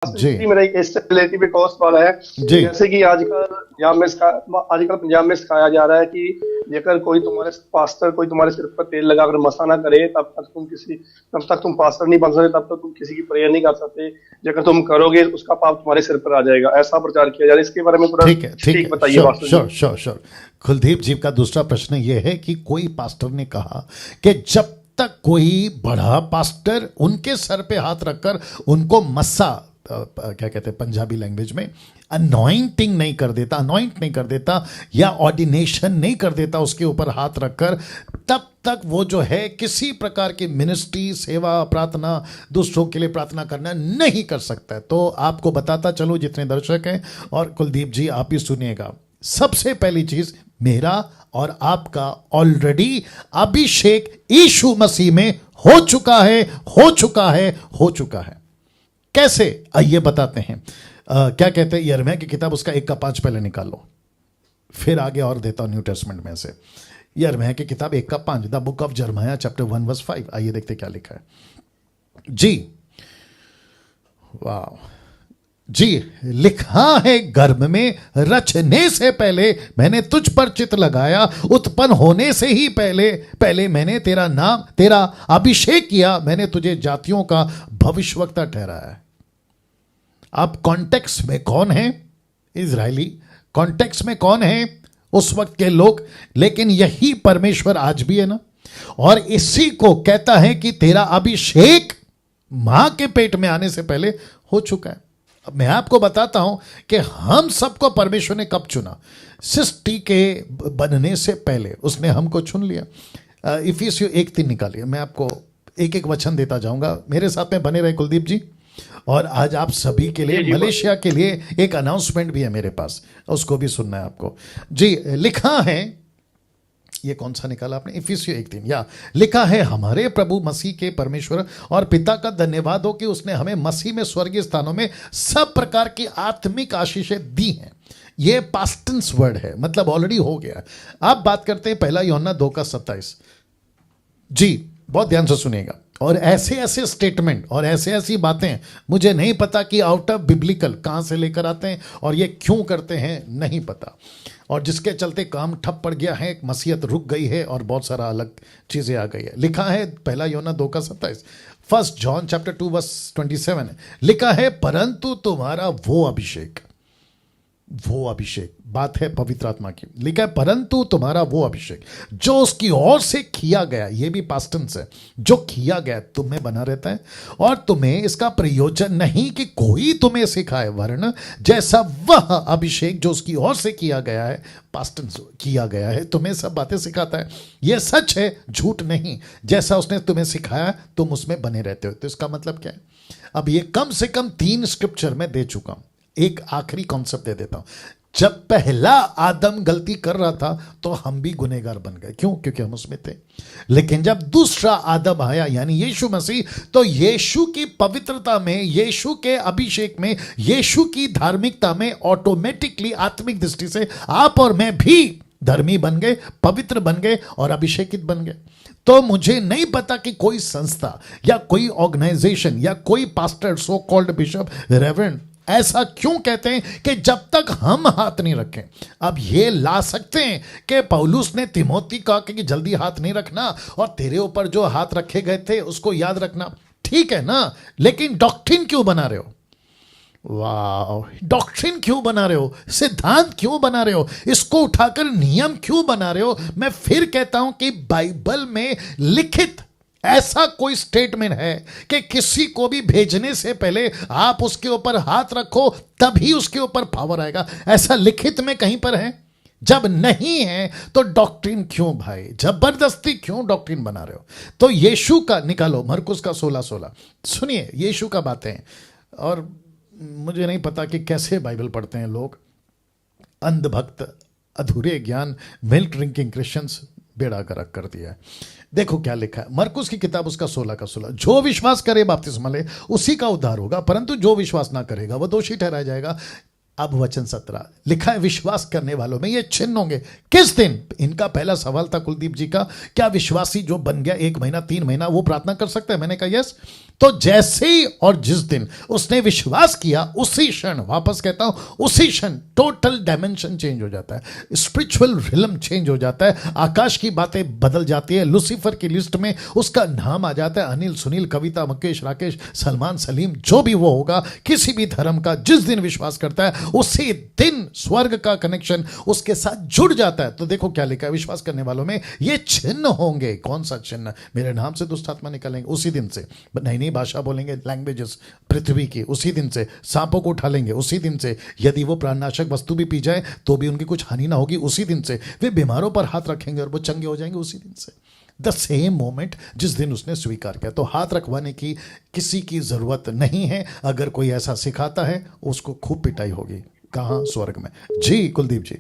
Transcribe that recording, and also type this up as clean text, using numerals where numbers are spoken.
जी मेरा एक स्टेबिलिटी पे कॉस्ट वाला है। जी जैसे कि आजकल पंजाब में सिखाया जा रहा है कि जेकर कोई तुम्हारे पास्टर कोई तुम्हारे सिर पर तेल लगाकर मसा ना करे तब तक तुम पास्टर नहीं बन सकते, तब तक तुम किसी की प्रेयर नहीं कर सकते। जेकर तुम करोगे उसका पाप तुम्हारे सिर पर आ जाएगा, ऐसा प्रचार किया जा रहा है। इसके बारे में पूरा ठीक है ठीक ठीक है, बताइए sure pastor ji. Sure sure sure. Kuldeep ji का दूसरा प्रश्न ये है कि कोई पास्टर ने कहा कि जब तक कोई बड़ा पास्टर उनके सर पे हाथ रखकर उनको मस्सा क्या कहते हैं पंजाबी लैंग्वेज में अनॉइंटिंग नहीं कर देता, अनॉइंट नहीं कर देता या ऑर्डिनेशन नहीं कर देता उसके ऊपर हाथ रखकर, तब तक वो जो है किसी प्रकार की मिनिस्ट्री, सेवा, प्रार्थना, दूसरों के लिए प्रार्थना करना नहीं कर सकता है। तो आपको बताता चलो जितने दर्शक हैं, और कुलदीप जी आप ही सुनिएगा, सबसे पहली चीज, मेरा और आपका ऑलरेडी अभिषेक यीशु मसीह में हो चुका है, हो चुका है, हो चुका है। कैसे आइए बताते हैं। क्या कहते हैं यिर्मयाह की किताब उसका 1:5 पहले निकालो, फिर आगे और देता हूं न्यू टेस्टमेंट में से। यिर्मयाह की किताब 1:5, the book of Jeremiah chapter 1 verse 5। आइए देखते क्या लिखा है जी। वाह जी, लिखा है, गर्भ में रचने से पहले मैंने तुझ पर चित्त लगाया, उत्पन्न होने से ही पहले मैंने तेरा नाम, तेरा अभिषेक किया, मैंने तुझे जातियों का भविष्यवक्ता ठहराया है। अब कॉन्टेक्स्ट में कौन है? इजरायली। कॉन्टेक्स्ट में कौन है? उस वक्त के लोग। लेकिन यही परमेश्वर आज भी है ना, और इसी को कहता है कि तेरा अभिषेक मां के पेट में आने से पहले हो चुका है। अब मैं आपको बताता हूं कि हम सबको परमेश्वर ने कब चुना। सृष्टि के बनने से पहले उसने हमको चुन लिया। इफिसियों 1:3 निकालिए, मैं आपको एक एक वचन देता जाऊंगा, मेरे साथ में बने रहे कुलदीप जी। और आज आप सभी के लिए, मलेशिया के लिए एक अनाउंसमेंट भी है मेरे पास, उसको भी सुनना है आपको जी। लिखा है, ये कौन सा निकाला आपने? इफिसियों 1:3। या लिखा है, हमारे प्रभु मसीह के परमेश्वर और पिता का धन्यवाद हो कि उसने हमें मसीह में स्वर्गीय स्थानों में सब प्रकार की आत्मिक आशीषें दी हैं। ये पास्ट टेंस वर्ड है, मतलब ऑलरेडी हो गया। आप बात करते हैं 1 यूहन्ना 2:27 जी, बहुत ध्यान से सुनिएगा। और ऐसे ऐसे स्टेटमेंट और ऐसे ऐसी बातें मुझे नहीं पता कि आउट ऑफ बिब्लिकल कहां से लेकर आते हैं और ये क्यों करते हैं, नहीं पता। और जिसके चलते काम ठप पड़ गया है, मसीहत रुक गई है और बहुत सारा अलग चीजें आ गई है। लिखा है 1 यूहन्ना 2:27, 1 जॉन चैप्टर 2 वर्स 27, लिखा है, परंतु तुम्हारा वो अभिषेक, बात है पवित्र आत्मा की। लिखा है, परंतु तुम्हारा वो अभिषेक जो उसकी ओर से किया गया, ये भी पास्ट टेंस है, जो किया गया तुम में बना रहता है, और तुम्हें इसका प्रयोजन नहीं कि कोई तुम्हें सिखाए, वरन जैसा वह अभिषेक जो उसकी ओर से किया गया है, पास्ट टेंस किया गया है, तुम्हें सब बातें सिखाता है। यह सच है, झूठ नहीं। जैसा उसने तुम्हें सिखाया तुम उसमें बने रहते हो। तो इसका मतलब क्या है? अब ये कम से कम 3 स्क्रिप्चर में दे चुका हूं। एक आखिरी कॉन्सेप्ट दे देता हूं। जब पहला आदम गलती कर रहा था तो हम भी गुनहगार बन गए। क्यों? क्योंकि हम उसमें थे। लेकिन जब दूसरा आदम आया, यानी यीशु मसीह, तो यीशु की पवित्रता में, यीशु के अभिषेक में, यीशु की धार्मिकता में ऑटोमेटिकली आत्मिक दृष्टि से आप और मैं भी धर्मी बन गए, पवित्र बन गए और अभिषेकित बन गए। तो मुझे नहीं पता कि कोई संस्था या कोई ऑर्गेनाइजेशन या कोई pastor, so called bishop, reverend ऐसा क्यों कहते हैं कि जब तक हम हाथ नहीं रखें। अब ये ला सकते हैं कि पौलुस ने तिमोथी कहा कि जल्दी हाथ नहीं रखना, और तेरे ऊपर जो हाथ रखे गए थे उसको याद रखना, ठीक है ना, लेकिन डॉक्ट्रिन क्यों बना रहे हो? वाह, डॉक्ट्रिन क्यों बना रहे हो? सिद्धांत क्यों बना रहे हो? इसको उठाकर नियम क्यों बना रहे हो? मैं फिर कहता हूं कि बाइबल में लिखित ऐसा कोई स्टेटमेंट है कि किसी को भी भेजने से पहले आप उसके ऊपर हाथ रखो तभी उसके ऊपर पावर आएगा? ऐसा लिखित में कहीं पर है? जब नहीं है तो डॉक्ट्रिन क्यों भाई? जबरदस्ती क्यों डॉक्ट्रिन बना रहे हो? तो यीशु का निकालो, मरकुस का 16:16 सुनिए, यीशु का बातें हैं। और मुझे नहीं पता कि कैसे बाइबल पढ़ते हैं लोग, अंधभक्त, अधूरे ज्ञान, मिल्क ड्रिंकिंग क्रिश्चियंस, बेड़ा गर्क कर दिया है। देखो क्या लिखा है, मरकुस की किताब उसका 16:16, जो विश्वास करे बपतिस्मा ले उसी का उद्धार होगा, परंतु जो विश्वास ना करेगा वह दोषी ठहराया जाएगा। अब वचन 17 लिखा है, विश्वास करने वालों में ये चिन्ह होंगे। किस दिन? इनका पहला सवाल था कुलदीप जी का, क्या विश्वासी जो बन गया 1 महीना 3 महीना वो प्रार्थना कर सकता है? मैंने कहा यस। तो जैसे ही और जिस दिन उसने विश्वास किया, उसी क्षण, वापस कहता हूं, उसी क्षण टोटल डायमेंशन चेंज हो जाता है, स्पिरिचुअल रिलम चेंज हो जाता है, आकाश की बातें बदल जाती है, लूसीफर की लिस्ट में उसका नाम आ जाता है। अनिल, सुनील, कविता, मुकेश, राकेश, सलमान, सलीम, जो भी वो होगा, किसी भी धर्म का जिस दिन विश्वास करता है, उसी दिन स्वर्ग का कनेक्शन उसके साथ जुड़ जाता है। तो देखो क्या लिखा है, विश्वास करने वालों में ये चिन्ह होंगे। कौन सा चिन्ह? मेरे नाम से दुष्ट आत्मा निकालेंगे, उसी दिन से नई नई भाषा बोलेंगे, लैंग्वेजेस पृथ्वी की, उसी दिन से सांपों को उठा लेंगे, उसी दिन से यदि वो प्राणनाशक वस्तु भी पी जाए तो भी उनकी कुछ हानि ना होगी, उसी दिन से वे बीमारों पर हाथ रखेंगे और वो चंगे हो जाएंगे, उसी दिन से। द सेम मोमेंट जिस दिन उसने स्वीकार किया। तो हाथ रखवाने की किसी की जरूरत नहीं है। अगर कोई ऐसा सिखाता है उसको खूब पिटाई होगी। कहां? स्वर्ग में। जी कुलदीप जी।